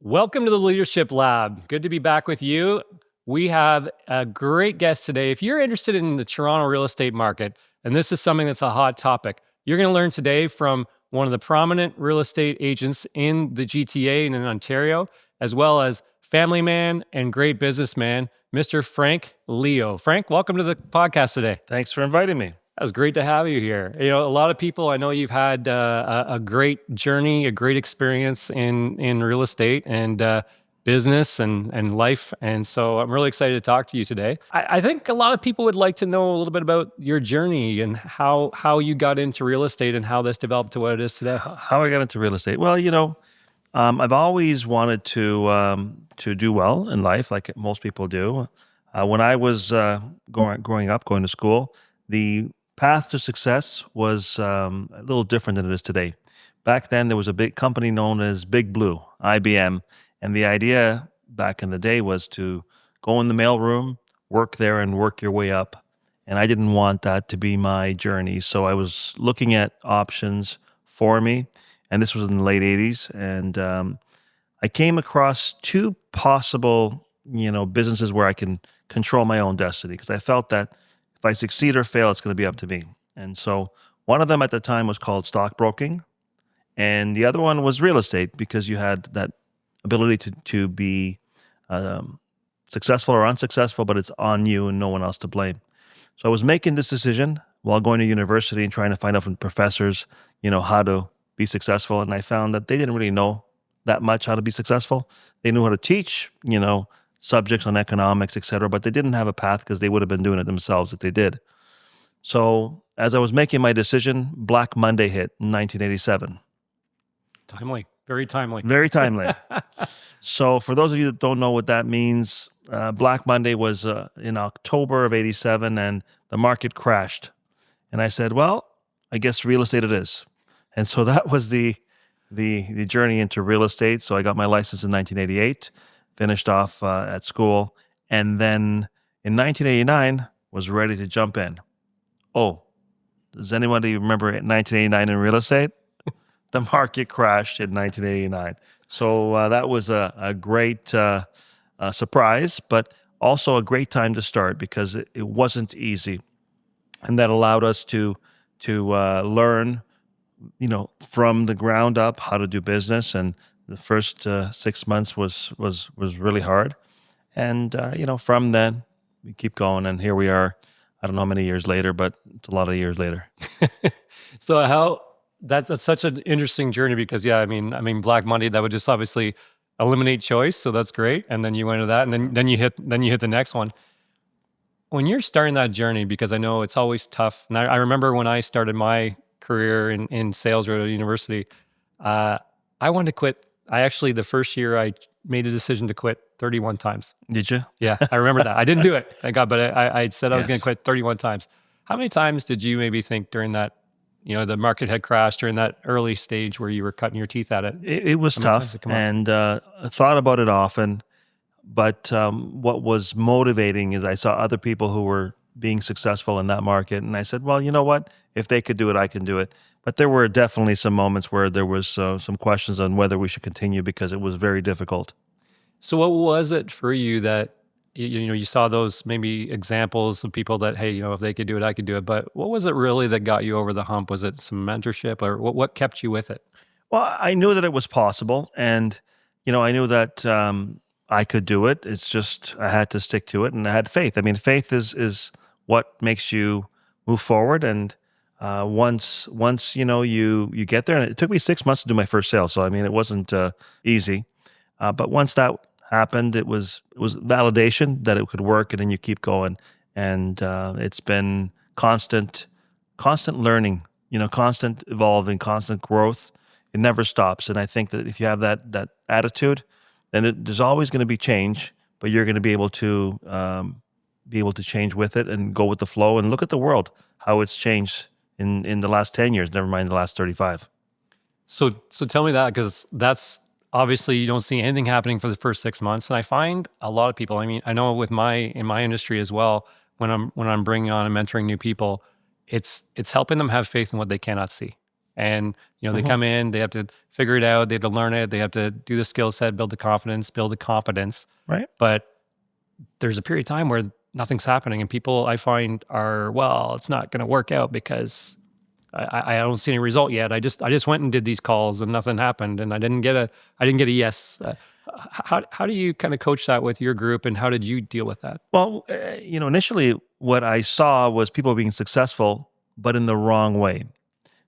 Welcome to the Leadership Lab. Good to be back with you. We have a great guest today. If you're interested in the Toronto real estate market, and this is something that's a hot topic, you're going to learn today from one of the prominent real estate agents in the GTA and in Ontario, as well as family man and great businessman, Mr. Frank Leo. Frank, welcome to the podcast today. Thanks for inviting me. It was great to have you here. You know, a lot of people, I know you've had a great journey, a great experience in real estate and business and life. And so I'm really excited to talk to you today. I think a lot of people would like to know a little bit about your journey and how you got into real estate and how this developed to what it is today. How I got into real estate? Well, I've always wanted to do well in life, like most people do. When I was growing up, going to school, the path to success was a little different than it is today. Back then, there was a big company known as Big Blue, IBM, and the idea back in the day was to go in the mailroom, work there, and work your way up. And I didn't want that to be my journey, so I was looking at options for me, and this was in the late '80s, and I came across two possible, businesses where I can control my own destiny because I felt that if I succeed or fail, it's going to be up to me. And so one of them at the time was called stockbroking, and the other one was real estate because you had that ability to be successful or unsuccessful, but it's on you and no one else to blame. So I was making this decision while going to university and trying to find out from professors, how to be successful. And I found that they didn't really know that much how to be successful. They knew how to teach, subjects on economics, et cetera, but they didn't have a path because they would have been doing it themselves if they did. So as I was making my decision, Black Monday hit in 1987. Timely, very timely. Very timely. So for those of you that don't know what that means, Black Monday was in October of 87 and the market crashed. And I said, well, I guess real estate it is. And so that was the journey into real estate. So I got my license in 1988. Finished off at school, and then in 1989 was ready to jump in. Oh, does anybody remember 1989 in real estate? The market crashed in 1989. So that was a great surprise, but also a great time to start because it wasn't easy, and that allowed us to learn, from the ground up how to do business. And the first 6 months was really hard, and from then we keep going, and here we are. I don't know how many years later, but it's a lot of years later. So that's such an interesting journey because I mean Black Monday, that would just obviously eliminate choice, so that's great. And then you went to that, and then you hit the next one. When you're starting that journey, because I know it's always tough, and I remember when I started my career in sales right at university, I wanted to quit. The first year I made a decision to quit 31 times. Did you? Yeah, I remember that. I didn't do it, thank God, but I said I was Yes. going to quit 31 times. How many times did you maybe think during that, the market had crashed during that early stage where you were cutting your teeth at it? It was How many times tough, did it come up? and I thought about it often. But what was motivating is I saw other people who were being successful in that market, and I said, well, you know what? If they could do it, I can do it. But there were definitely some moments where there was some questions on whether we should continue because it was very difficult. So what was it for you that, you saw those maybe examples of people that, hey, if they could do it, I could do it. But what was it really that got you over the hump? Was it some mentorship, or what kept you with it? Well, I knew that it was possible, and I knew that I could do it. It's just I had to stick to it, and I had faith. I mean, faith is what makes you move forward. And once you get there, and it took me 6 months to do my first sale, so I mean it wasn't easy. But once that happened, it was validation that it could work, and then you keep going. And it's been constant learning, constant evolving, constant growth. It never stops. And I think that if you have that attitude, then there's always going to be change, but you're going to be able to change with it and go with the flow and look at the world, how it's changed in the last 10 years, never mind the last 35. So tell me that, because that's obviously you don't see anything happening for the first 6 months. And I find a lot of people, I mean, I know in my industry as well, when I'm bringing on and mentoring new people, it's helping them have faith in what they cannot see. and they come in, they have to figure it out, they have to learn it, they have to do the skill set, build the confidence, build the competence. Right. But there's a period of time where nothing's happening, and people I find are, well, it's not going to work out because I don't see any result yet. I just went and did these calls and nothing happened, and I didn't get a yes. How do you kind of coach that with your group, and how did you deal with that? Well, initially what I saw was people being successful, but in the wrong way.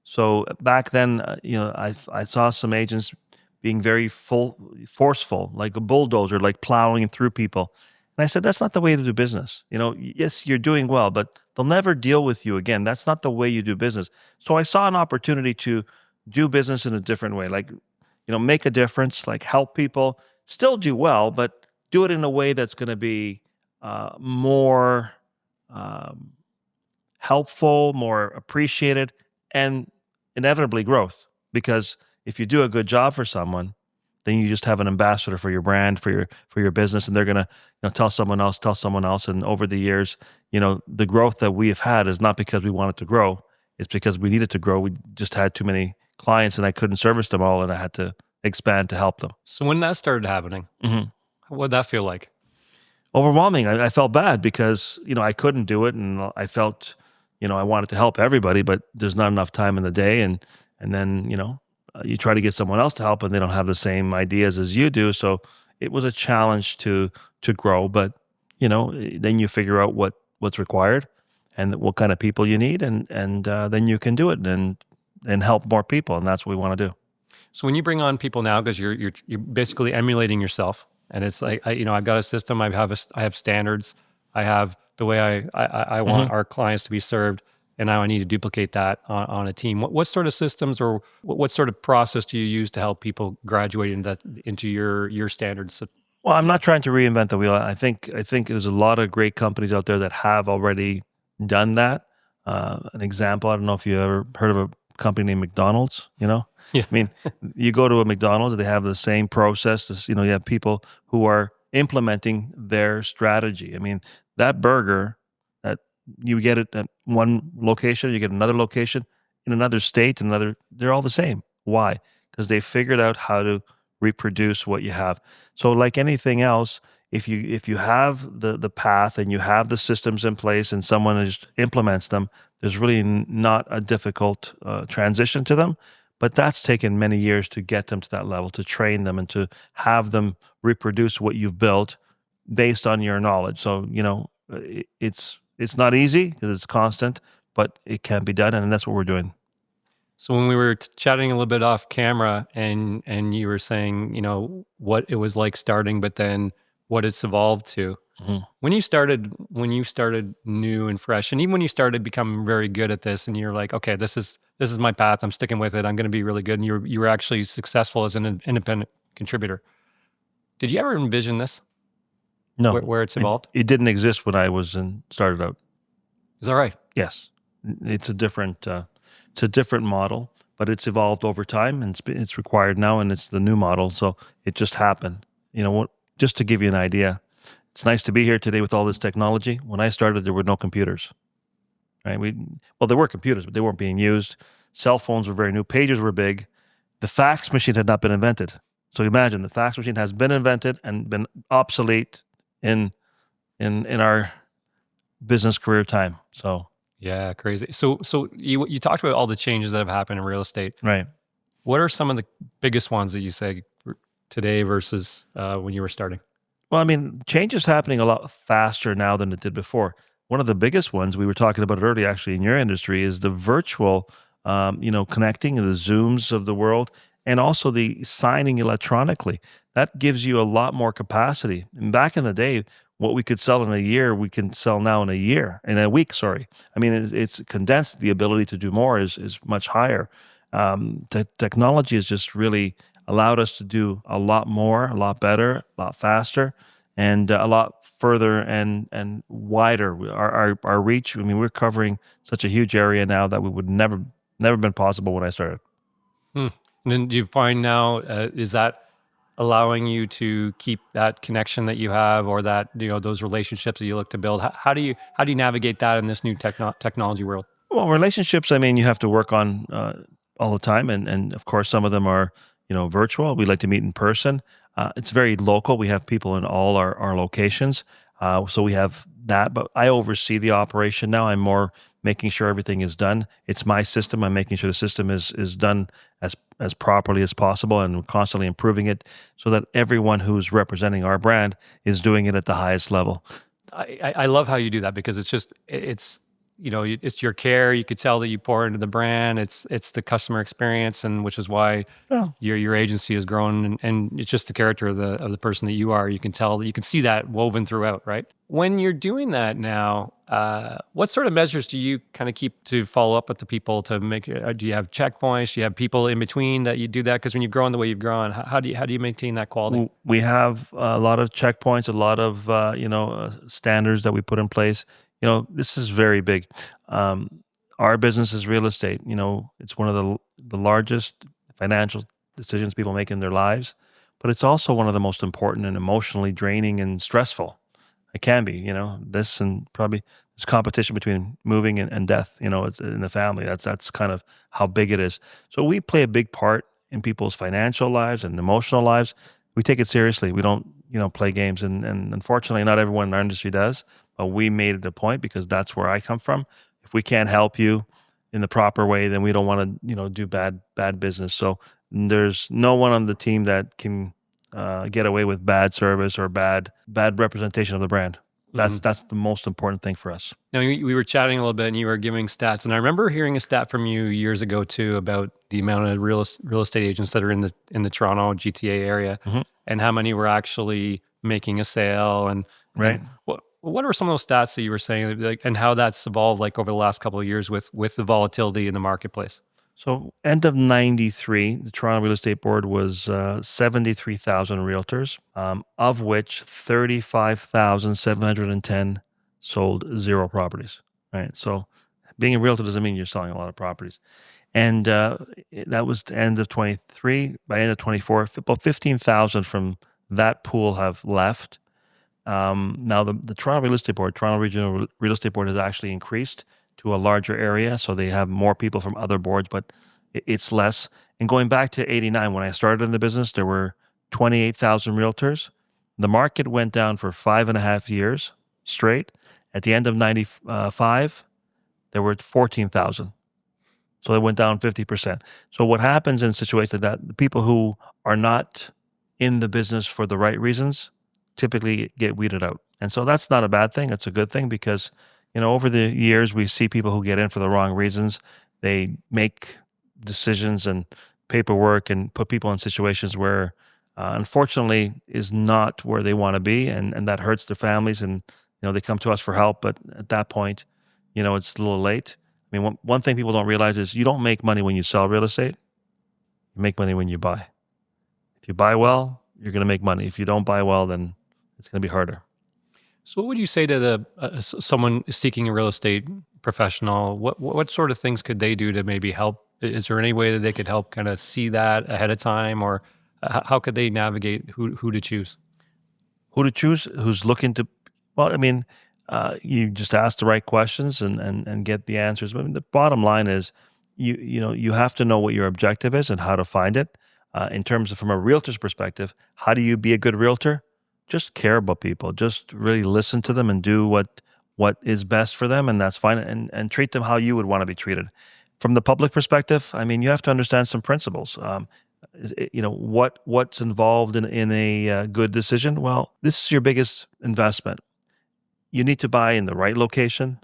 So back then, I saw some agents being very forceful, like a bulldozer, like plowing through people. And I said, that's not the way to do business. Yes, you're doing well, but they'll never deal with you again. That's not the way you do business. So I saw an opportunity to do business in a different way, like, make a difference, like help people, still do well, but do it in a way that's going to be more helpful, more appreciated, and inevitably growth. Because if you do a good job for someone, then you just have an ambassador for your brand, for your business, and they're gonna tell someone else. And over the years, the growth that we have had is not because we wanted to grow; it's because we needed to grow. We just had too many clients, and I couldn't service them all, and I had to expand to help them. So when that started happening, what did that feel like? Overwhelming. I felt bad because I couldn't do it, and I felt I wanted to help everybody, but there's not enough time in the day, and then you try to get someone else to help, and they don't have the same ideas as you do. So it was a challenge to grow, but then you figure out what's required and what kind of people you need, and then you can do it and help more people, and that's what we want to do. So when you bring on people now, because you're basically emulating yourself, and it's like I've got a system, I have standards, I have the way I want our clients to be served, and now I need to duplicate that on a team. What sort of systems or what sort of process do you use to help people graduate into your standards? Well, I'm not trying to reinvent the wheel. I think there's a lot of great companies out there that have already done that. An example, I don't know if you ever heard of a company named McDonald's. Yeah. I mean, you go to a McDonald's, they have the same process. You have people who are implementing their strategy. I mean, that burger that you get it at one location, you get another location in another state, they're all the same. Why? Because they figured out how to reproduce what you have. So like anything else, if you have the path and you have the systems in place and someone just implements them, there's really not a difficult transition to them. But that's taken many years to get them to that level, to train them and to have them reproduce what you've built based on your knowledge. So, it's not easy because it's constant, but it can be done, and that's what we're doing. So when we were chatting a little bit off camera, and you were saying, what it was like starting, but then what it's evolved to. When you started new and fresh, and even when you started becoming very good at this, and you're like, okay, this is my path, I'm sticking with it, I'm going to be really good, and you were actually successful as an independent contributor. Did you ever envision this? No, where it's evolved? It didn't exist when I started out. Is that right? Yes, it's a different model, but it's evolved over time, and it's required now, and it's the new model. So it just happened. Just to give you an idea, it's nice to be here today with all this technology. When I started, there were no computers. Right? There were computers, but they weren't being used. Cell phones were very new. Pagers were big. The fax machine had not been invented. So imagine the fax machine has been invented and been obsolete in our business career time. So yeah, crazy. So you talked about all the changes that have happened in real estate. right. What are some of the biggest ones that you say today versus when you were starting? Well, I mean, change is happening a lot faster now than it did before. One of the biggest ones, we were talking about it earlier, actually, in your industry, is the virtual, connecting, the Zooms of the world, and also the signing electronically. That gives you a lot more capacity. And back in the day, what we could sell in a year, we can sell now in a week, sorry. I mean, it's condensed. The ability to do more is much higher. Technology has just really allowed us to do a lot more, a lot better, a lot faster, and a lot further and wider. Our reach, I mean, we're covering such a huge area now that we would never been possible when I started. And then do you find now, is that allowing you to keep that connection that you have, or that, those relationships that you look to build? How do you navigate that in this new technology world? Well, relationships, I mean, you have to work on all the time, and of course some of them are virtual. We like to meet in person. It's very local. We have people in all our locations, so we have that. But I oversee the operation now. I'm more making sure everything is done. It's my system. I'm making sure the system is done as properly as possible, and we're constantly improving it so that everyone who's representing our brand is doing it at the highest level. I love how you do that because it's just it's it's your care. You could tell that you pour into the brand. It's the customer experience, and which is why Well, your agency has grown, and it's just the character of the person that you are. You can tell, you can see that woven throughout, right? When you're doing that now, what sort of measures do you kind of keep to follow up with the people to make? Do you have checkpoints? Do you have people in between that you do that? Because when you've grown the way you've grown, how do you maintain that quality? we have a lot of checkpoints, a lot of standards that we put in place. This is very big. Um, our business is real estate. It's one of the largest financial decisions people make in their lives, but it's also one of the most important and emotionally draining and stressful. It can be. This and probably this competition between moving and death. It's in the family. That's kind of how big it is. So we play a big part in people's financial lives and emotional lives. We take it seriously. We don't, play games, and unfortunately, not everyone in our industry does. But we made it a point because that's where I come from. If we can't help you in the proper way, then we don't want to, do bad business. So there's no one on the team that can get away with bad service or bad representation of the brand. That's the most important thing for us. Now, we were chatting a little bit and you were giving stats. And I remember hearing a stat from you years ago too about the amount of real estate agents that are in the Toronto GTA area Mhm. and how many were actually making a sale. And Right. what are some of those stats that you were saying, like, and how that's evolved like over the last couple of years with the volatility in the marketplace? So end of 93, the Toronto Real Estate Board was 73,000 realtors, of which 35,710 sold zero properties. Right. So being a realtor doesn't mean you're selling a lot of properties. And that was the end of 23. By end of 24, about 15,000 from that pool have left. Now, the Toronto Real Estate Board, Toronto Regional Real Estate Board, has actually increased to a larger area, so they have more people from other boards, but it's less. And going back to '89, when I started in the business, there were 28,000 realtors. The market went down for 5.5 years straight. At the end of '95, there were 14,000. So it went down 50%. So what happens in situations like that, the people who are not in the business for the right reasons typically get weeded out. And so that's not a bad thing. It's a good thing because, over the years, we see people who get in for the wrong reasons. They make decisions and paperwork and put people in situations where, unfortunately, is not where they want to be. And that hurts their families. And, they come to us for help. But at that point, it's a little late. I mean, one thing people don't realize is you don't make money when you sell real estate. You make money when you buy. If you buy well, you're going to make money. If you don't buy well, then it's going to be harder. So what would you say to the someone seeking a real estate professional? What sort of things could they do to maybe help? Is there any way that they could help kind of see that ahead of time, or how could they navigate who to choose? Who to choose? Who's looking to? Well, I mean, you just ask the right questions and get the answers. I mean, the bottom line is, you have to know what your objective is and how to find it. In terms of from a realtor's perspective, how do you be a good realtor? Just care about people. Just really listen to them and do what is best for them, and that's fine. And treat them how you would want to be treated. From the public perspective, I mean, you have to understand some principles. What's involved in a good decision? Well, this is your biggest investment. You need to buy in the right location.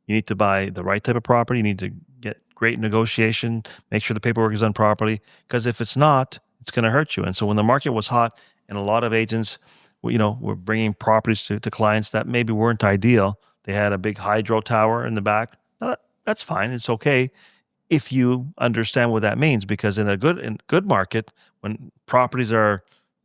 You need to buy the right type of property. You need to get great negotiation, make sure the paperwork is done properly. Because if it's not, it's going to hurt you. And so when the market was hot and a lot of agents, were bringing properties to clients that maybe weren't ideal, they had a big hydro tower in the back. That's fine. It's okay if you understand what that means. Because in a good market, when properties are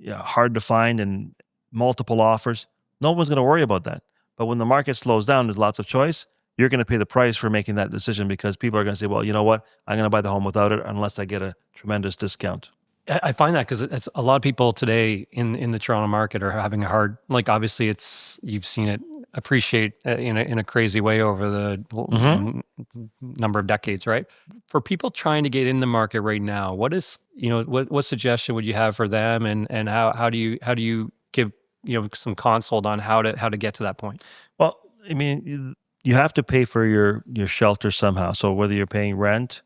hard to find and multiple offers, no one's going to worry about that. But when the market slows down, there's lots of choice. You're going to pay the price for making that decision because people are going to say, well, you know what? I'm going to buy the home without it unless I get a tremendous discount. I find that because it's a lot of people today in the Toronto market are having a hard, like obviously you've seen it appreciate in a crazy way over the number of decades, right? For people trying to get in the market right now, what is what suggestion would you have for them, and how do you give some consult on how to get to that point? Well, I mean, you have to pay for your shelter somehow. So whether you're paying rent,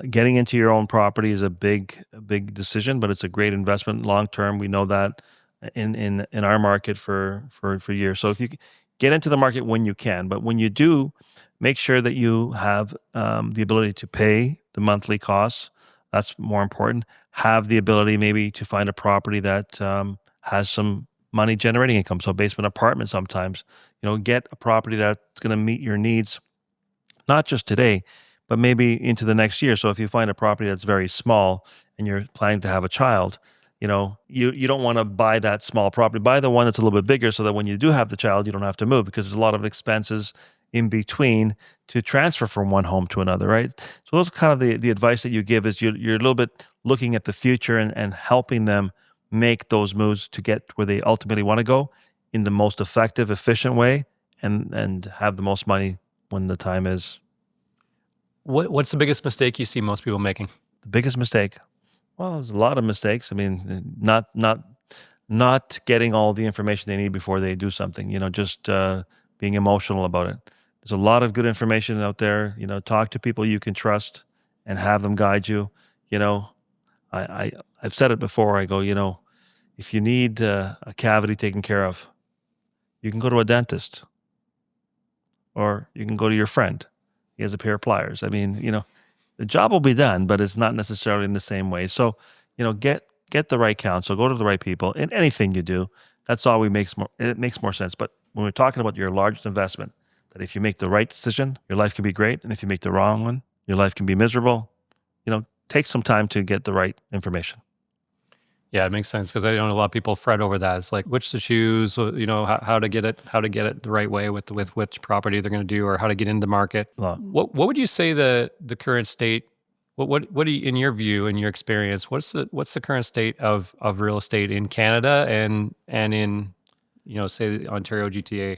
getting into your own property is a big decision, but it's a great investment long term. We know that in our market for years. So if you get into the market when you can, but when you do, make sure that you have the ability to pay the monthly costs. That's more important. Have the ability maybe to find a property that has some money generating income. So basement apartment sometimes, get a property that's going to meet your needs, not just today, but maybe into the next year. So if you find a property that's very small and you're planning to have a child, you don't want to buy that small property. Buy the one that's a little bit bigger so that when you do have the child, you don't have to move, because there's a lot of expenses in between to transfer from one home to another, right? So those are kind of the advice that you give, is you're a little bit looking at the future and helping them make those moves to get where they ultimately want to go in the most effective, efficient way, and have the most money when the time is. What's the biggest mistake you see most people making? The biggest mistake. Well, there's a lot of mistakes. I mean, not getting all the information they need before they do something. Just being emotional about it. There's a lot of good information out there. Talk to people you can trust and have them guide you. I've said it before. I go, if you need a cavity taken care of, you can go to a dentist, or you can go to your friend. He has a pair of pliers. I mean, the job will be done, but it's not necessarily in the same way. So, get the right counsel, go to the right people in anything you do. That's all it makes more sense. But when we're talking about your largest investment, that if you make the right decision, your life can be great. And if you make the wrong one, your life can be miserable. Take some time to get the right information. Yeah, it makes sense, because I know a lot of people fret over that. It's like which to choose, how to get it the right way with which property they're going to do, or how to get into the market. What would you say the current state? What do you, in your view, in your experience, what's the current state of real estate in Canada and in say the Ontario GTA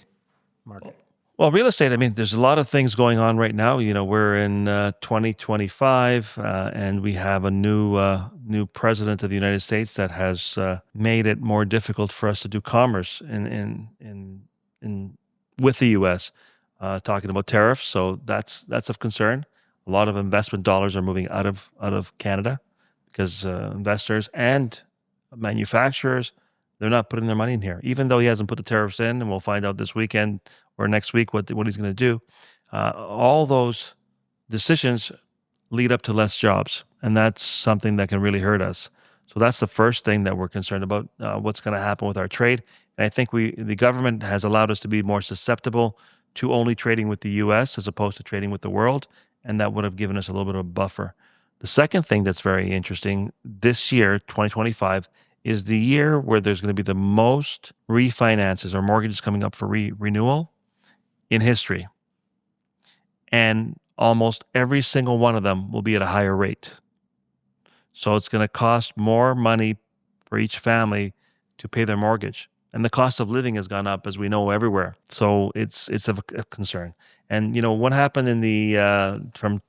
market? Well, real estate, I mean, there's a lot of things going on right now. We're in 2025, and we have a new president of the United States that has made it more difficult for us to do commerce in with the U.S. Talking about tariffs, so that's of concern. A lot of investment dollars are moving out of Canada because investors and manufacturers, they're not putting their money in here, even though he hasn't put the tariffs in, and we'll find out this weekend or next week what he's going to do. All those decisions lead up to less jobs, and that's something that can really hurt us. So that's the first thing that we're concerned about, what's going to happen with our trade. And I think the government has allowed us to be more susceptible to only trading with the U.S. as opposed to trading with the world, and that would have given us a little bit of a buffer. The second thing that's very interesting this year, 2025, is the year where there's going to be the most refinances or mortgages coming up for renewal in history. And almost every single one of them will be at a higher rate. So it's going to cost more money for each family to pay their mortgage. And the cost of living has gone up, as we know, everywhere. So it's a concern. And what happened in the from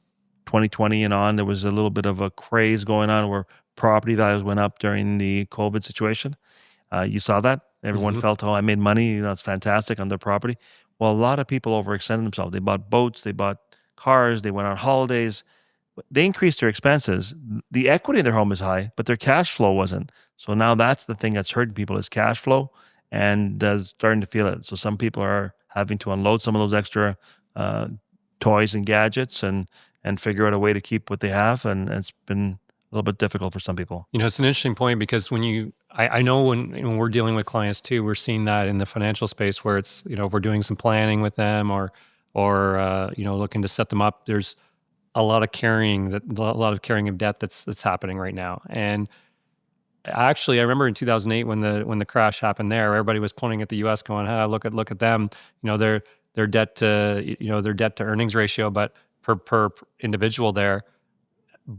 2020 and on, there was a little bit of a craze going on where property values went up during the COVID situation. You saw that. Everyone felt, oh, I made money. It's fantastic on their property. Well, a lot of people overextended themselves. They bought boats, they bought cars, they went on holidays. They increased their expenses. The equity in their home is high, but their cash flow wasn't. So now that's the thing that's hurting people, is cash flow, and starting to feel it. So some people are having to unload some of those extra toys and gadgets and figure out a way to keep what they have. And it's been a little bit difficult for some people. It's an interesting point, because I know when we're dealing with clients too, we're seeing that in the financial space where it's, if we're doing some planning with them or looking to set them up, there's a lot of carrying of debt that's happening right now. And actually, I remember in 2008 when the crash happened there, everybody was pointing at the U.S. going, look at them, their debt to earnings ratio, but per individual there,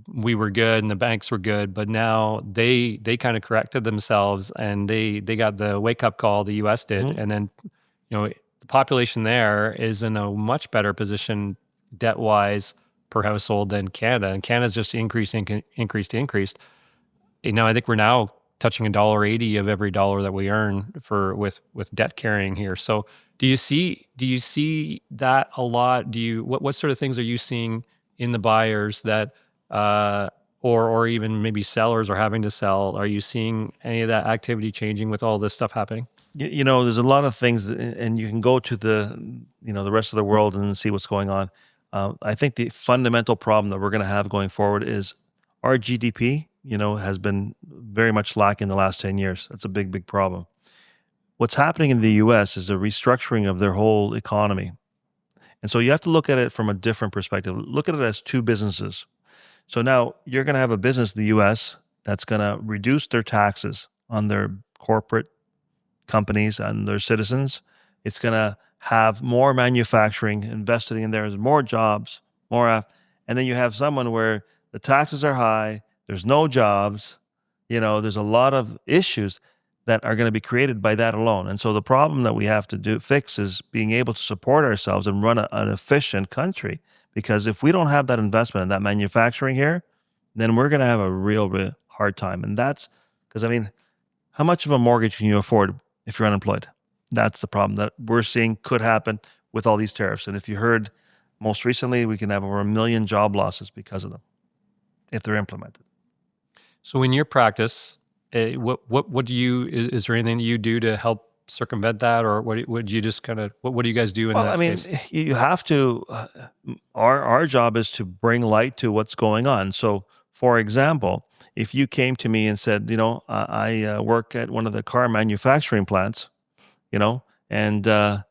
we were good and the banks were good, but now they kind of corrected themselves and they got the wake up call, the US did. And then, the population there is in a much better position debt wise per household than Canada, and Canada's just increased. I think we're now touching $1.80 of every dollar that we earn for with debt carrying here. So do you see that a lot? What sort of things are you seeing in the buyers that or even maybe sellers are having to sell? Are you seeing any of that activity changing with all this stuff happening? There's a lot of things, and you can go to the rest of the world and see what's going on. I think the fundamental problem that we're going to have going forward is our GDP, has been very much lacking the last 10 years. That's a big, big problem. What's happening in the US is a restructuring of their whole economy. And so you have to look at it from a different perspective. Look at it as two businesses. So now you're going to have a business in the US that's going to reduce their taxes on their corporate companies and their citizens. It's going to have more manufacturing invested in there, more jobs, and then you have someone where the taxes are high, there's no jobs, there's a lot of issues that are going to be created by that alone. And so the problem that we have to fix is being able to support ourselves and run an efficient country. Because if we don't have that investment and that manufacturing here, then we're going to have a real, real hard time. And that's because, how much of a mortgage can you afford if you're unemployed? That's the problem that we're seeing could happen with all these tariffs. And if you heard most recently, we can have over 1 million job losses because of them if they're implemented. So in your practice, what do you is there anything that you do to help circumvent that, or what do you just kind of what do you guys do in that case? You have to. Our job is to bring light to what's going on. So, for example, if you came to me and said, I work at one of the car manufacturing plants, and I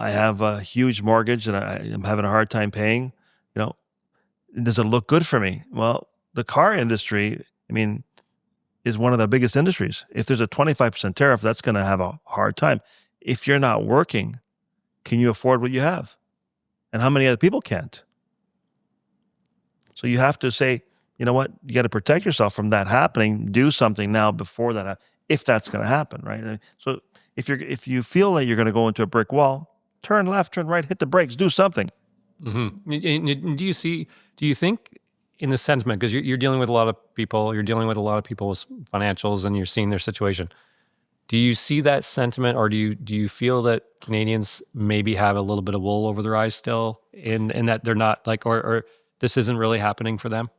have a huge mortgage and I am having a hard time paying, does it look good for me? Well, the car industry, is one of the biggest industries. If there's a 25% tariff, that's going to have a hard time. If you're not working, can you afford what you have? And how many other people can't? So you have to say, you know what, you got to protect yourself from that happening. Do something now before that, if that's going to happen, right? So if you feel that you're going to go into a brick wall, turn left, turn right, hit the brakes, do something. Mm-hmm. Do you think in the sentiment, because you're dealing with a lot of people, with financials, and you're seeing their situation. Do you see that sentiment, or do you feel that Canadians maybe have a little bit of wool over their eyes still, in that they're not or this isn't really happening for them?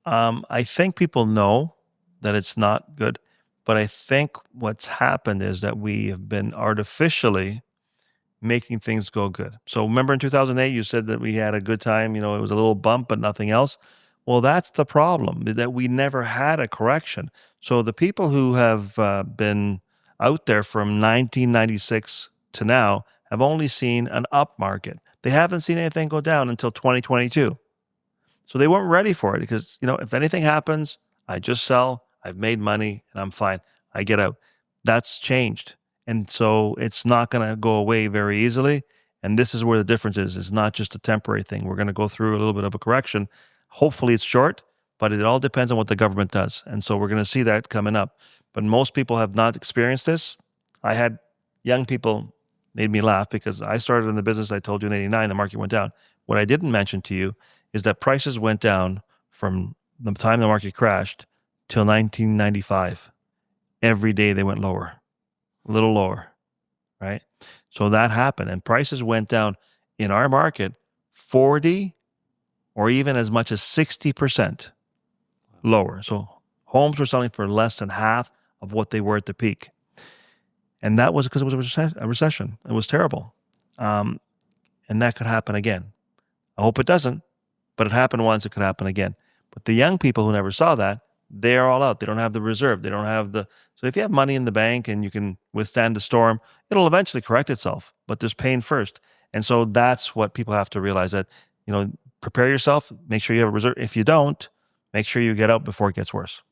I think people know that it's not good, but I think what's happened is that we have been artificially making things go good. So remember in 2008, you said that we had a good time, it was a little bump, but nothing else. Well, that's the problem, that we never had a correction. So the people who have been out there from 1996 to now have only seen an up market. They haven't seen anything go down until 2022. So they weren't ready for it because, if anything happens, I just sell, I've made money, and I'm fine. I get out. That's changed. And so it's not going to go away very easily. And this is where the difference is. It's not just a temporary thing. We're going to go through a little bit of a correction. Hopefully it's short, but it all depends on what the government does. And so we're going to see that coming up. But most people have not experienced this. I had young people made me laugh because I started in the business, I told you, in 89, the market went down. What I didn't mention to you is that prices went down from the time the market crashed till 1995. Every day they went lower, a little lower, right? So that happened. And prices went down in our market 40 or even as much as 60% lower. So homes were selling for less than half of what they were at the peak. And that was because it was a recession. It was terrible. And that could happen again. I hope it doesn't, but it happened once, it could happen again. But the young people who never saw that, they're all out. They don't have the reserve. They don't have so if you have money in the bank and you can withstand the storm, it'll eventually correct itself, but there's pain first. And so that's what people have to realize, that, prepare yourself, make sure you have a reserve. If you don't, make sure you get out before it gets worse.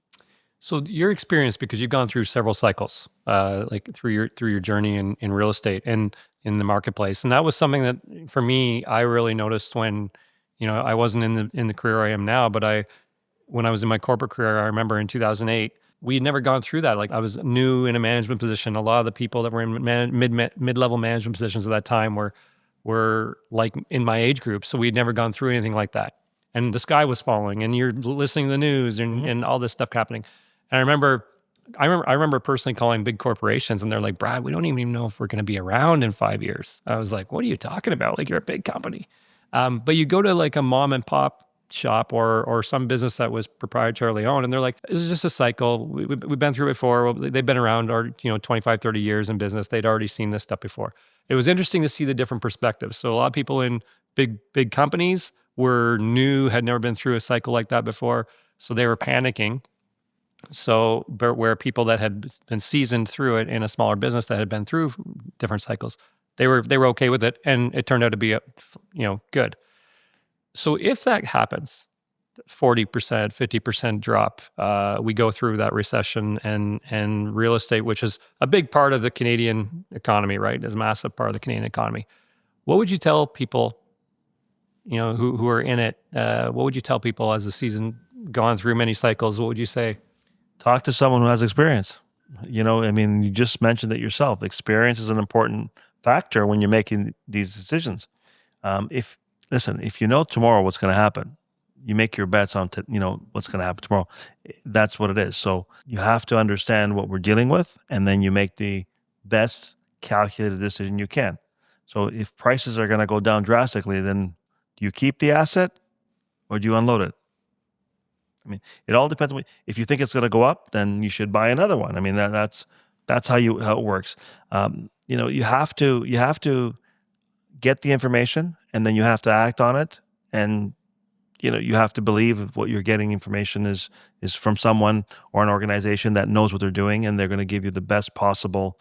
So your experience, because you've gone through several cycles, like through your journey in real estate and in the marketplace, and that was something that for me I really noticed when, I wasn't in the career I am now, but when I was in my corporate career, I remember in 2008 we'd never gone through that. Like I was new in a management position. A lot of the people that were in mid-level management positions at that time were like in my age group. So we'd never gone through anything like that. And the sky was falling and you're listening to the news and all this stuff happening. And I remember personally calling big corporations and they're like, Brad, we don't even know if we're going to be around in 5 years. I was like, what are you talking about? Like you're a big company. But you go to like a mom and pop shop or some business that was proprietarily owned and they're like, this is just a cycle. We've been through it before. They've been around 25, 30 years in business. They'd already seen this stuff before. It was interesting to see the different perspectives. So a lot of people in big companies were new, had never been through a cycle like that before. So they were panicking. So, but where people that had been seasoned through it in a smaller business that had been through different cycles, they were okay with it, and it turned out to be good. So if that happens, 40%, 50% drop, we go through that recession, and real estate, which is a big part of the Canadian economy, right, is a massive part of the Canadian economy. What would you tell people, who are in it? What would you tell people as a season gone through many cycles? What would you say? Talk to someone who has experience. You just mentioned it yourself. Experience is an important factor when you're making these decisions. If you know tomorrow what's going to happen, you make your bets on what's going to happen tomorrow. That's what it is. So you have to understand what we're dealing with, and then you make the best calculated decision you can. So if prices are going to go down drastically, then do you keep the asset or do you unload it? It all depends. If you think it's going to go up, then you should buy another one. That's how it works. You have to get the information, and then you have to act on it. And you have to believe what you're getting information is from someone or an organization that knows what they're doing, and they're going to give you the best possible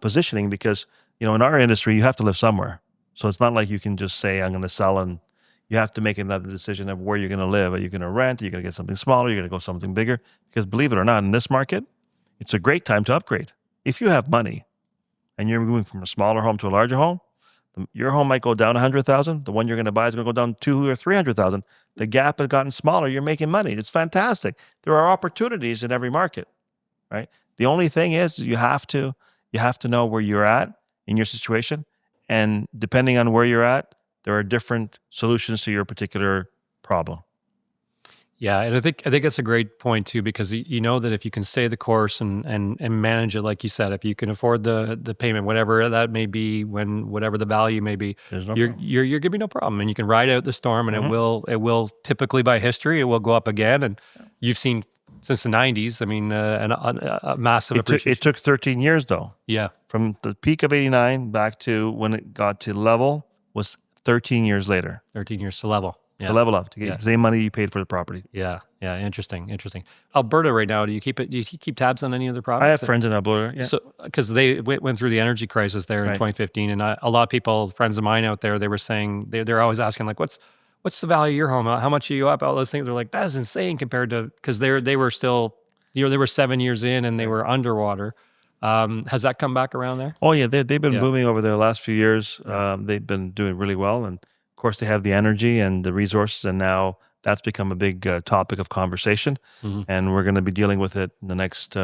positioning. Because in our industry, you have to live somewhere. So it's not like you can just say, I'm going to sell, and you have to make another decision of where you're going to live. Are you going to rent? Are you going to get something smaller? Are you going to go something bigger? Because believe it or not, in this market, it's a great time to upgrade. If you have money and you're moving from a smaller home to a larger home, your home might go down 100,000. The one you're going to buy is going to go down 200,000 or 300,000. The gap has gotten smaller. You're making money. It's fantastic. There are opportunities in every market, right? The only thing is you have to know where you're at in your situation, and depending on where you're at, there are different solutions to your particular problem. Yeah, and I think that's a great point too, because you know that if you can stay the course and manage it, like you said, if you can afford the payment, whatever that may be, whatever the value may be, you're going to be no problem, and you can ride out the storm, and it will typically, by history, it will go up again, and you've seen since the 90s. A massive appreciation. It took 13 years though. Yeah, from the peak of '89 back to when it got to level was 13 years later. 13 years to level. Yeah. To level up, to get the same money you paid for the property. Yeah. Interesting. Alberta right now, do you keep tabs on any other properties? I have friends in Alberta. Yeah. So, because they went through the energy crisis there in 2015, and a lot of people, friends of mine out there, they were saying they're always asking like, what's the value of your home? How much are you up? All those things. They're like, that's insane compared to, because they were still, they were 7 years in and they were underwater. Has that come back around there? Oh yeah, they've been booming over the last few years. They've been doing really well, and of course they have the energy and the resources, and now that's become a big topic of conversation. And we're going to be dealing with it in the next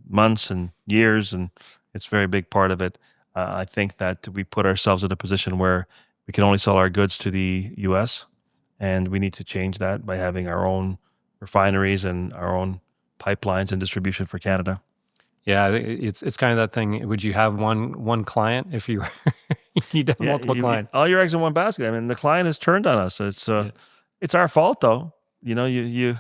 months and years, and it's a very big part of it. I think that we put ourselves in a position where we can only sell our goods to the U.S., and we need to change that by having our own refineries and our own pipelines and distribution for Canada. Yeah, it's kind of that thing. Would you have one client if you you need to have multiple clients? All your eggs in one basket. The client has turned on us. It's our fault though. You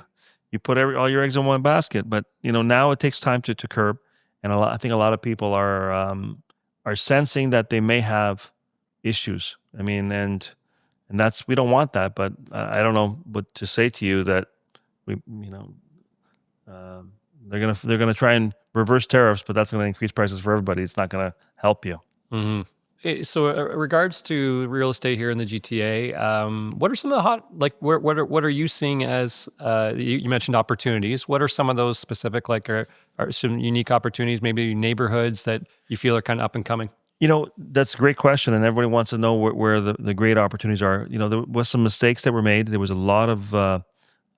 put all your eggs in one basket, but now it takes time to curb. And I think a lot of people are sensing that they may have issues. And we don't want that. But I don't know what to say to you, that they're gonna try and reverse tariffs, but that's going to increase prices for everybody. It's not going to help you. So, regards to real estate here in the GTA, what are some of the hot, like, what are you seeing as? You mentioned opportunities. What are some of those specific, like, are some unique opportunities? Maybe neighborhoods that you feel are kind of up and coming. That's a great question, and everybody wants to know where the great opportunities are. There was some mistakes that were made. There was a lot of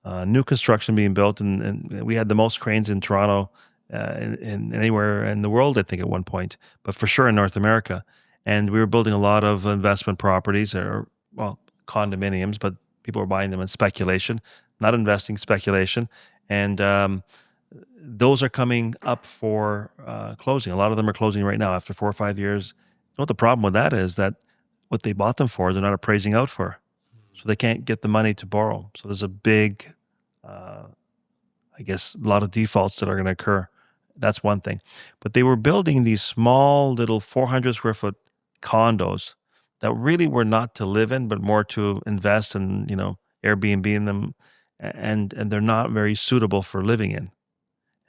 new construction being built, and we had the most cranes in Toronto, in anywhere in the world, I think, at one point, but for sure in North America. And we were building a lot of investment properties, or well, condominiums, but people were buying them in speculation, not investing, speculation, and those are coming up for closing. A lot of them are closing right now after 4 or 5 years. You know what the problem with that is? That what they bought them for, they're not appraising out for, so they can't get the money to borrow. So there's a big, uh, I guess, a lot of defaults that are going to occur. That's one thing. But they were building these small little 400 square foot condos that really were not to live in, but more to invest and, Airbnb in them, and they're not very suitable for living in.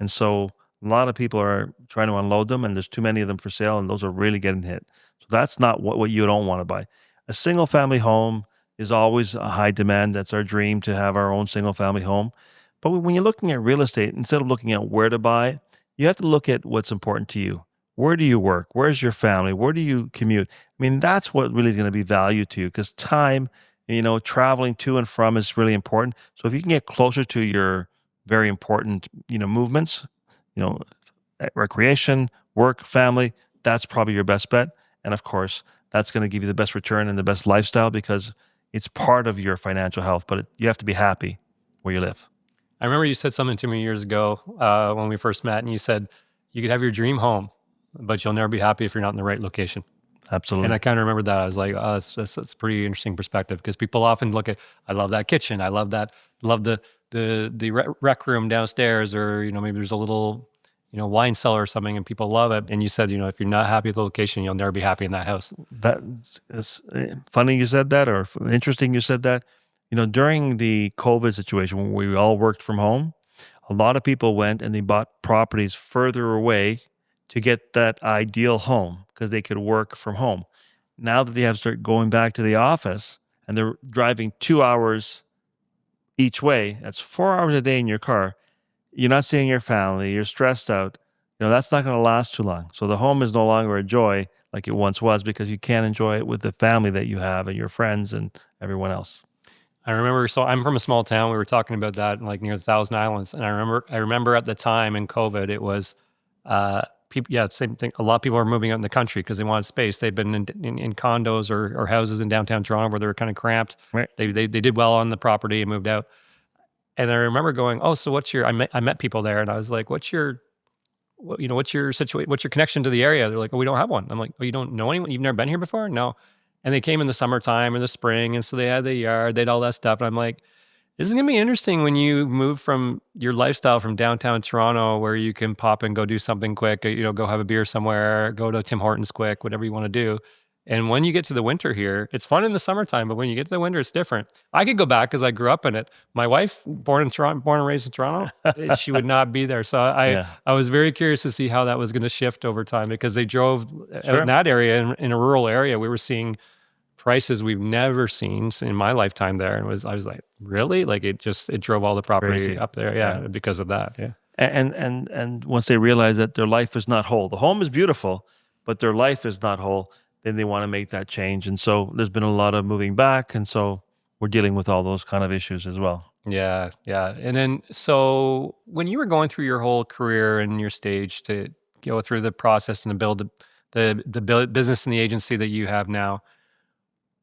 And so a lot of people are trying to unload them, and there's too many of them for sale, and those are really getting hit. So that's not what you don't want to buy. A single family home is always a high demand. That's our dream, to have our own single family home. But when you're looking at real estate, instead of looking at where to buy, you have to look at what's important to you. Where do you work? Where's your family? Where do you commute? I mean, that's what really is going to be value to you, because time, traveling to and from is really important. So if you can get closer to your very important, movements, you know, recreation, work, family, that's probably your best bet. And of course, that's going to give you the best return and the best lifestyle, because it's part of your financial health, but you have to be happy where you live. I remember you said something to me years ago when we first met, and you said you could have your dream home, but you'll never be happy if you're not in the right location. Absolutely. And I kind of remember that. I was like, oh, that's a pretty interesting perspective, because people often look at, I love that kitchen, I love the rec room downstairs, or maybe there's a little wine cellar or something, and people love it. And you said, if you're not happy with the location, you'll never be happy in that house. It's funny you said that, or interesting you said that. During the COVID situation, when we all worked from home, a lot of people went and they bought properties further away to get that ideal home, because they could work from home. Now that they have to start going back to the office, and they're driving 2 hours each way, that's 4 hours a day in your car. You're not seeing your family. You're stressed out. That's not going to last too long. So the home is no longer a joy like it once was, because you can't enjoy it with the family that you have and your friends and everyone else. I remember, so I'm from a small town. We were talking about that, like near the Thousand Islands. And I remember at the time in COVID, it was, people, yeah, same thing. A lot of people are moving out in the country because they wanted space. They've been in condos or houses in downtown Toronto where they were kind of cramped. Right. They did well on the property and moved out. And I remember going, oh, so I met people there, and I was like, what's your situation? What's your connection to the area? They're like, oh, we don't have one. I'm like, oh, you don't know anyone? You've never been here before? No. And they came in the summertime or the spring, and so they had the yard, they had all that stuff. And I'm like, this is gonna be interesting when you move from your lifestyle from downtown Toronto, where you can pop and go do something quick, go have a beer somewhere, go to Tim Hortons quick, whatever you want to do. And when you get to the winter here, it's fun in the summertime, but when you get to the winter, it's different. I could go back because I grew up in it. My wife, born and raised in Toronto, she would not be there. So I was very curious to see how that was going to shift over time, because they drove out in that area, in a rural area. We were seeing prices we've never seen in my lifetime there, and I was like, really? Like it drove all the property up there, because of that. Yeah. And once they realize that their life is not whole, the home is beautiful, but their life is not whole, then they want to make that change. And so there's been a lot of moving back, and so we're dealing with all those kind of issues as well. Yeah, yeah. And then, so when you were going through your whole career and your stage to go through the process and to build the business and the agency that you have now,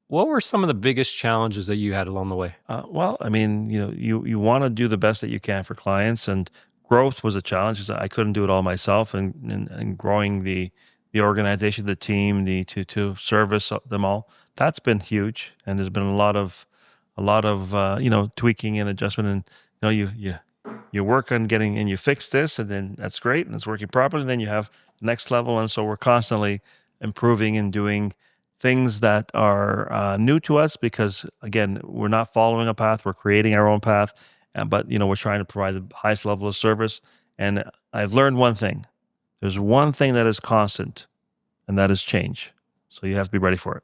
what were some of the biggest challenges that you had along the way? Well, I mean, you want to do the best that you can for clients, and growth was a challenge, 'cause I couldn't do it all myself, and growing the organization, the team, to service them all. That's been huge, and there's been a lot of tweaking and adjustment, and you work on getting, and you fix this, and then that's great, and it's working properly. And then you have the next level, and so we're constantly improving and doing things that are new to us, because again, we're not following a path, we're creating our own path, but we're trying to provide the highest level of service. And I've learned one thing: there's one thing that is constant, and that is change. So you have to be ready for it.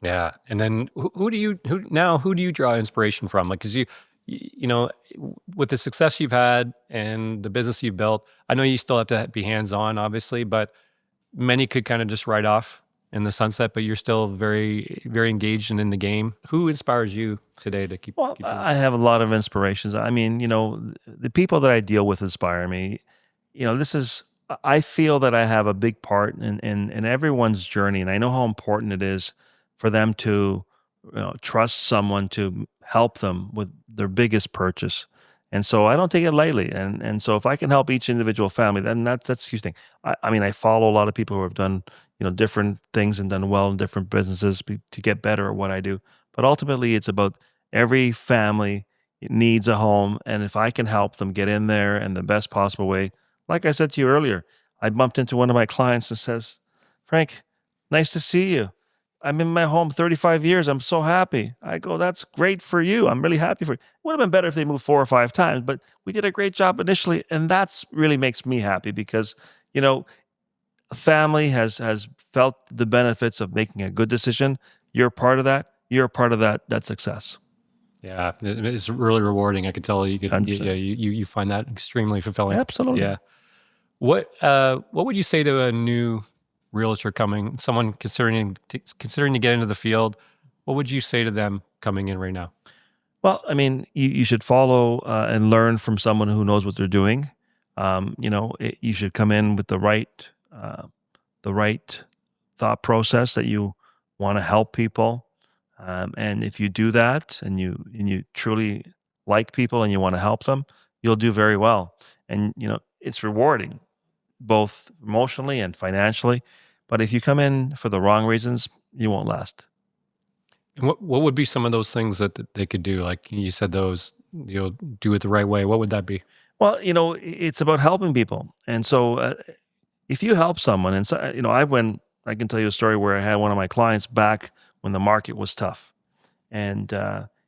Yeah. And then who do you draw inspiration from? Like, cause with the success you've had and the business you've built, I know you still have to be hands-on, obviously, but many could kind of just write off in the sunset, but you're still very, very engaged and in the game. Who inspires you today to Well, keep doing I this? have a lot of inspirations. I mean, the people that I deal with inspire me. This is I feel that I have a big part in everyone's journey, and I know how important it is for them to, trust someone to help them with their biggest purchase. And so I don't take it lightly. And so if I can help each individual family, then that's a huge thing. I mean, I follow a lot of people who have done, different things and done well in different businesses to get better at what I do. But ultimately, it's about every family needs a home, and if I can help them get in there in the best possible way, like I said to you earlier, I bumped into one of my clients and says, "Frank, nice to see you. I'm in my home 35 years. I'm so happy." I go, "That's great for you. I'm really happy for you." Would have been better if they moved 4 or 5 times, but we did a great job initially, and that's really makes me happy because you know a family has felt the benefits of making a good decision. You're part of that. You're a part of that success. Yeah, it's really rewarding. I could tell you could, yeah, 100%. you find that extremely fulfilling. Absolutely. Yeah. What would you say to a new realtor coming, someone considering to get into the field? What would you say to them coming in right now? Well, I mean, you should follow and learn from someone who knows what they're doing. You should come in with the right thought process that you want to help people. And if you do that, and you truly like people and you want to help them, you'll do very well. And it's rewarding, both emotionally and financially. But if you come in for the wrong reasons, you won't last. And what would be some of those things that they could do? Like you said, those do it the right way. What would that be? Well, it's about helping people. And so if you help someone, and so, I can tell you a story where I had one of my clients back when the market was tough. And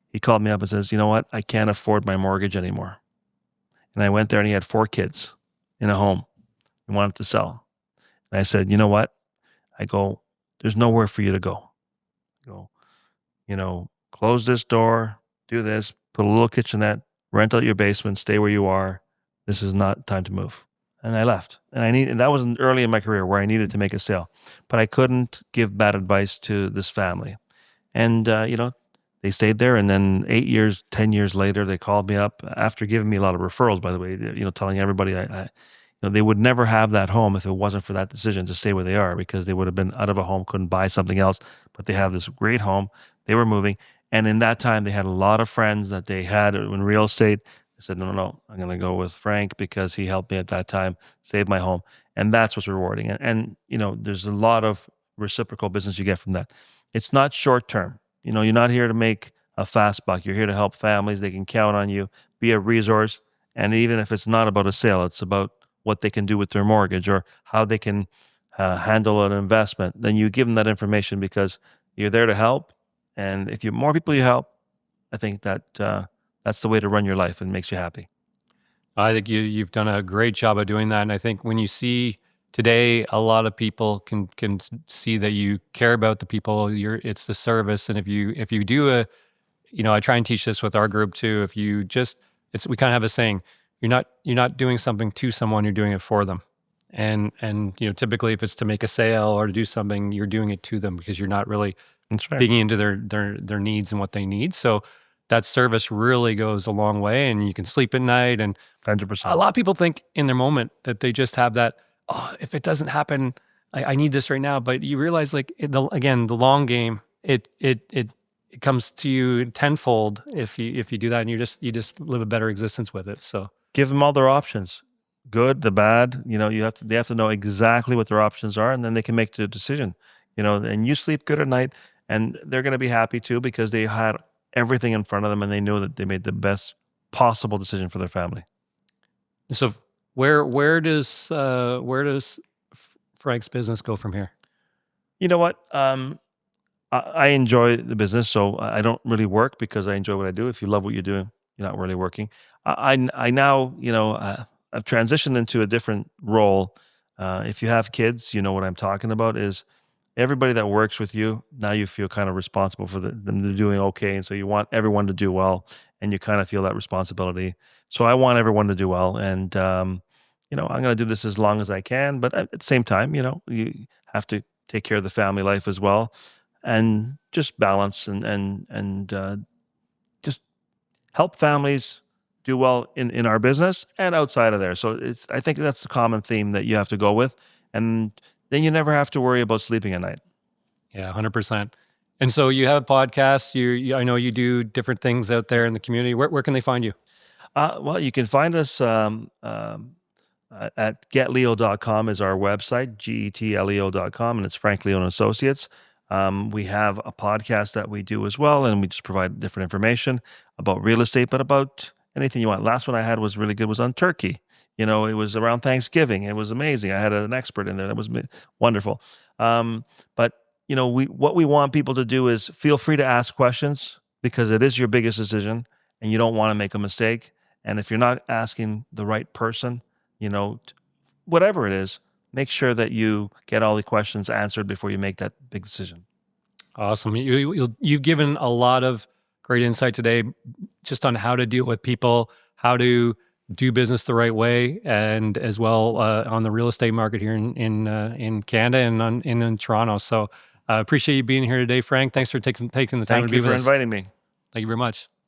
he called me up and says, "You know what? I can't afford my mortgage anymore." And I went there and he had 4 kids in a home and wanted to sell. And I said, "You know what?" I go, "There's nowhere for you to go. I go, close this door, do this, put a little kitchenette, rent out your basement, stay where you are. This is not time to move." And I left. And that was early in my career where I needed to make a sale, but I couldn't give bad advice to this family. And they stayed there. And then 8 years, 10 years later, they called me up after giving me a lot of referrals. By the way, telling everybody they would never have that home if it wasn't for that decision to stay where they are, because they would have been out of a home, couldn't buy something else. But they have this great home. They were moving. And in that time, they had a lot of friends that they had in real estate. They said, "No, no, no, I'm going to go with Frank because he helped me at that time, save my home." And that's what's rewarding. And there's a lot of reciprocal business you get from that. It's not short term. You're not here to make a fast buck. You're here to help families. They can count on you, be a resource. And even if it's not about a sale, it's about what they can do with their mortgage or how they can handle an investment. Then you give them that information because you're there to help. And if you more people you help, I think that's the way to run your life and makes you happy. I think you've done a great job of doing that, and I think when you see today, a lot of people can see that you care about the people. It's the service, and if you do I try and teach this with our group too. If you just, we kind of have a saying, you're not doing something to someone, you're doing it for them. And typically if it's to make a sale or to do something, you're doing it to them because you're not really That's right. digging into their needs and what they need. So that service really goes a long way, and you can sleep at night. And Hundred a percent. lot of people think in their moment that they just have that, oh, if it doesn't happen, I need this right now. But you realize, like, again, the long game, it comes to you tenfold if you do that, and you just live a better existence with it. So Give them all their options, good, the bad. They have to know exactly what their options are, and then they can make the decision. And you sleep good at night, and they're going to be happy too because they had everything in front of them, and they knew that they made the best possible decision for their family. so where does Frank's business go from here? You know what? I enjoy the business, so I don't really work because I enjoy what I do. If you love what you're doing, you're not really working. I now, I've transitioned into a different role. If you have kids, you know what I'm talking about. Is everybody that works with you now you feel kind of responsible for them doing okay, and so you want everyone to do well, and you kind of feel that responsibility. So I want everyone to do well, and I'm going to do this as long as I can. But at the same time, you have to take care of the family life as well, and just balance and just help families do well in our business and outside of there. So I think that's the common theme that you have to go with, and then you never have to worry about sleeping at night. Yeah, 100%. And so you have podcasts. I know you do different things out there in the community. Where can they find you? Well, you can find us at getleo.com is our website, getleo.com, and it's Frank Leo and Associates. We have a podcast that we do as well, and we just provide different information about real estate, but about anything you want. Last one I had was really good, was on Turkey. You know, it was around Thanksgiving. It was amazing. I had an expert in there. That was wonderful. But you know, what we want people to do is feel free to ask questions because it is your biggest decision, and you don't want to make a mistake. And if you're not asking the right person, you know, whatever it is, make sure that you get all the questions answered before you make that big decision. Awesome. You've given a lot of great insight today just on how to deal with people, how to do business the right way, and as well on the real estate market here in Canada and in Toronto. So I appreciate you being here today, Frank. Thanks for taking the time Thank to be you with for us. inviting me. Thank you very much.